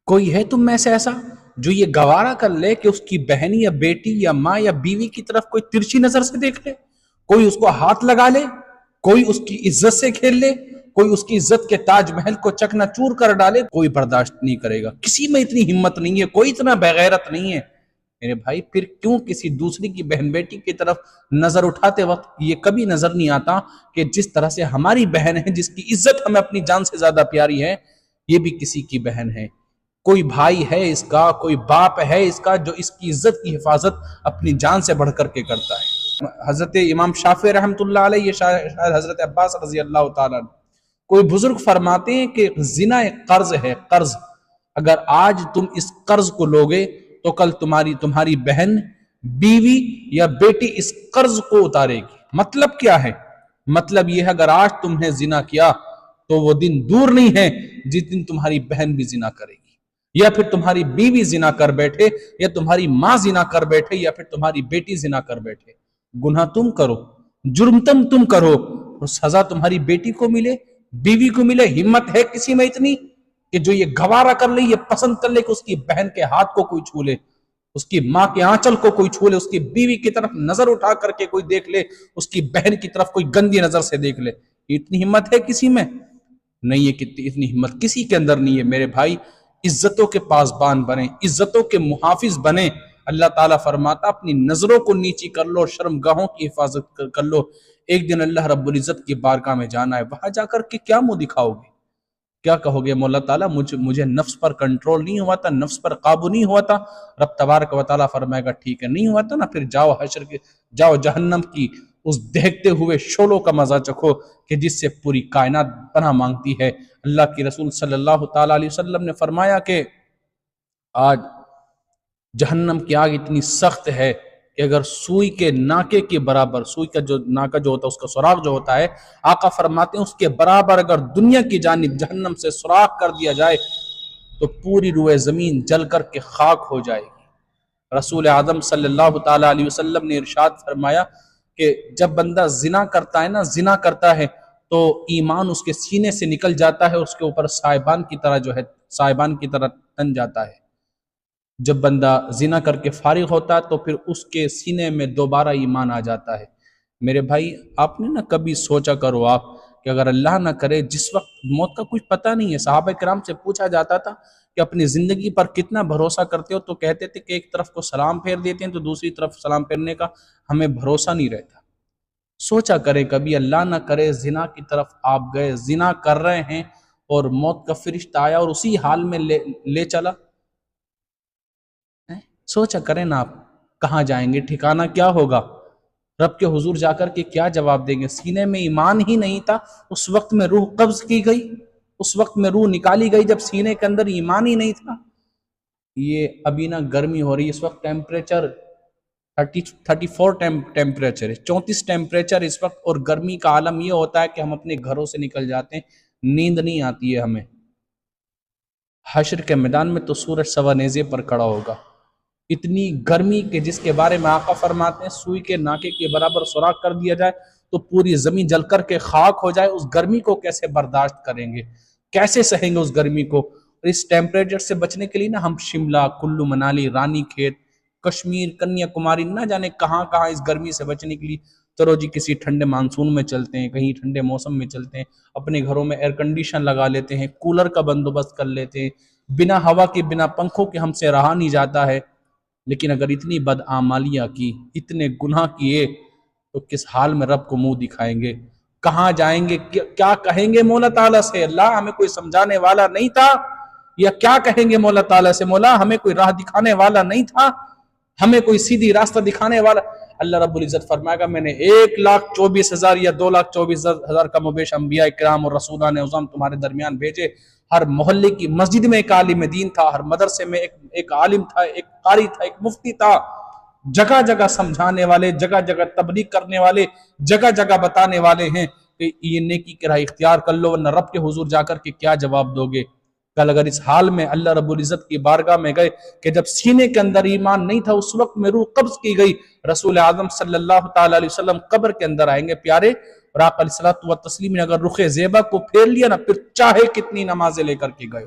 کوئی ہے تم میں سے ایسا جو یہ گوارا کر لے کہ اس کی بہن یا بیٹی یا ماں یا بیوی کی طرف کوئی ترچھی نظر سے دیکھ لے، کوئی اس کو ہاتھ لگا لے، کوئی اس کی عزت سے کھیل لے، کوئی اس کی عزت کے تاج محل کو چکنا چور کر ڈالے؟ کوئی برداشت نہیں کرے گا، کسی میں اتنی ہمت نہیں ہے، کوئی اتنا بغیرت نہیں ہے۔ میرے بھائی پھر کیوں کسی دوسری کی بہن بیٹی کی طرف نظر اٹھاتے وقت یہ کبھی نظر نہیں آتا کہ جس طرح سے ہماری بہن ہے، جس کی عزت ہمیں اپنی جان سے زیادہ پیاری ہے، یہ بھی کسی کی بہن ہے۔ کوئی بھائی ہے اس کا، کوئی باپ ہے اس کا جو اس کی عزت کی حفاظت اپنی جان سے بڑھ کر کے کرتا ہے۔ حضرت امام شافعی رحمۃ اللہ علیہ، شاید حضرت عباس رضی اللہ تعالیٰ عنہ، کوئی بزرگ فرماتے ہیں کہ زنا ایک قرض ہے، قرض۔ اگر آج تم اس قرض کو لوگے تو کل تمہاری بہن، بیوی یا بیٹی اس قرض کو اتارے گی۔ مطلب کیا ہے؟ مطلب یہ ہے اگر آج تم نے زنا کیا تو وہ دن دور نہیں ہے جس دن تمہاری بہن بھی زنا کرے گی، یا پھر تمہاری بیوی زنا کر بیٹھے، یا تمہاری ماں زنا کر بیٹھے، یا پھر تمہاری بیٹی زنا کر بیٹھے۔ گناہ تم کرو، جرم تم کرو، اور سزا تمہاری بیٹی کو ملے، بیوی کو ملے۔ ہمت ہے کسی میں اتنی کہ جو یہ گوارا کر لے، یہ پسند کر لے کہ اس کی بہن کے ہاتھ کو کوئی چھو لے، اس کی ماں کے آنچل کو کوئی چھو لے، اس کی بیوی کی طرف نظر اٹھا کر کے کوئی دیکھ لے، اس کی بہن کی طرف کوئی گندی نظر سے دیکھ لے؟ اتنی ہمت ہے کسی میں؟ نہیں ہے، اتنی ہمت کسی کے اندر نہیں ہے۔ میرے بھائی عزتوں کے پاسبان بنیں، عزتوں کے محافظ بنیں۔ اللہ تعالیٰ فرماتا اپنی نظروں کو نیچی کر لو، شرم گاہوں کی حفاظت کر لو۔ ایک دن اللہ رب العزت کی بارگاہ میں جانا ہے، وہاں جا کر کے کیا منہ دکھاؤ گے؟ کیا کہو گے؟ مولا تعالیٰ مجھے نفس پر کنٹرول نہیں ہوا تھا، نفس پر قابو نہیں ہوا تھا۔ رب تبارک و تعالیٰ فرمائے گا ٹھیک ہے، نہیں ہوا تھا نا، پھر جاؤ جہنم کی اس دیکھتے ہوئے شعلوں کا مزہ چکھو کہ جس سے پوری کائنات پناہ مانگتی ہے۔ اللہ کی رسول صلی اللہ تعالیٰ علیہ وسلم نے فرمایا کہ آج جہنم کی آگ اتنی سخت ہے کہ اگر سوئی کے ناکے کے برابر، سوئی کا جو ناکا جو ہوتا ہے، اس کا سوراخ جو ہوتا ہے، آقا فرماتے ہیں اس کے برابر اگر دنیا کی جانب جہنم سے سوراخ کر دیا جائے تو پوری روئے زمین جل کر کے خاک ہو جائے گی۔ رسول اعظم صلی اللہ تعالیٰ علیہ وسلم نے ارشاد فرمایا کہ جب بندہ زنا کرتا ہے نا، زنا کرتا ہے تو ایمان اس کے سینے سے نکل جاتا ہے، اس کے اوپر سائبان کی طرح جو ہے، سائبان کی طرح تن جاتا ہے۔ جب بندہ زنا کر کے فارغ ہوتا ہے تو پھر اس کے سینے میں دوبارہ ایمان آ جاتا ہے۔ میرے بھائی آپ نے نا کبھی سوچا کرو آپ کہ اگر اللہ نہ کرے، جس وقت موت کا کچھ پتہ نہیں ہے، صحابہ کرام سے پوچھا جاتا تھا کہ اپنی زندگی پر کتنا بھروسہ کرتے ہو، تو کہتے تھے کہ ایک طرف کو سلام پھیر دیتے ہیں تو دوسری طرف سلام پھیرنے کا ہمیں بھروسہ نہیں رہتا۔ سوچا کریں کبھی اللہ نہ کرے زنا کی طرف آپ گئے، زنا کر رہے ہیں اور موت کا فرشتہ آیا اور اسی حال میں لے چلا، سوچا کریں نا آپ کہاں جائیں گے، ٹھکانہ کیا ہوگا؟ رب کے حضور جا کر کے کیا جواب دیں گے؟ سینے میں ایمان ہی نہیں تھا، اس وقت میں روح قبض کی گئی، اس وقت میں روح نکالی گئی جب سینے کے اندر ایمان ہی نہیں تھا۔ یہ ابھی نا گرمی ہو رہی ہے، اس وقت ٹیمپریچر 34 ٹیمپریچر ہے، 34 ٹیمپریچر اس وقت، اور گرمی کا عالم یہ ہوتا ہے کہ ہم اپنے گھروں سے نکل جاتے ہیں، نیند نہیں آتی ہے ہمیں۔ حشر کے میدان میں تو سورج سوا نیزے پر کھڑا ہوگا، اتنی گرمی کہ جس کے بارے میں آقا فرماتے ہیں سوئی کے ناکے کے برابر سوراخ کر دیا جائے تو پوری زمین جل کر کے خاک ہو جائے۔ اس گرمی کو کیسے برداشت کریں گے، کیسے سہیں گے اس گرمی کو؟ اور اس ٹیمپریچر سے بچنے کے لیے نا ہم شملہ، کلو منالی، رانی کھیت، کشمیر، کنیا کماری، نہ جانے کہاں کہاں اس گرمی سے بچنے کے لیے چلو جی کسی ٹھنڈے مانسون میں چلتے ہیں، کہیں ٹھنڈے موسم میں چلتے ہیں، اپنے گھروں میں ایئر کنڈیشن لگا لیتے ہیں، کولر کا بندوبست کر لیتے ہیں، بنا ہوا کے بنا پنکھوں کے ہم سے رہا نہیں جاتا ہے۔ لیکن اگر اتنی بدعمالیاں کی، اتنے گناہ کیے، تو کس حال میں رب کو منہ دکھائیں گے؟ کہاں جائیں گے؟ کیا کہیں گے مولا تعالیٰ سے؟ اللہ ہمیں کوئی سمجھانے والا نہیں تھا؟ یا کیا کہیں گے مولا تعالیٰ سے؟ مولا ہمیں کوئی راہ دکھانے والا نہیں تھا؟ ہمیں کوئی سیدھی راستہ دکھانے والا؟ اللہ رب العزت فرمائے گا میں نے 1,24,000 یا 2,24,000 کم و بیش انبیاء کرام اور رسولان اعظم تمہارے درمیان بھیجے۔ ہر محلے کی مسجد میں ایک عالم دین تھا، ہر مدرسے میں ایک عالم تھا، ایک قاری تھا، ایک مفتی تھا، جگہ جگہ سمجھانے والے، جگہ جگہ تبلیغ کرنے والے، جگہ جگہ بتانے والے ہیں کہ یہ نیکی کی راہ اختیار کر لو، ورنہ رب کے حضور جا کر کے کیا جواب دو گے؟ کل اگر اس حال میں اللہ رب العزت کی بارگاہ میں گئے کہ جب سینے کے اندر ایمان نہیں تھا، اس وقت میں روح قبض کی گئی، رسول اعظم صلی اللہ تعالیٰ علیہ وسلم قبر کے اندر آئیں گے پیارے، اور آپ علیہ الصلوۃ والتسلیم نے اگر رخ زیبا کو پھیر لیا نا، پھر چاہے کتنی نمازیں لے کر کے گئے،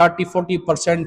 30-40%,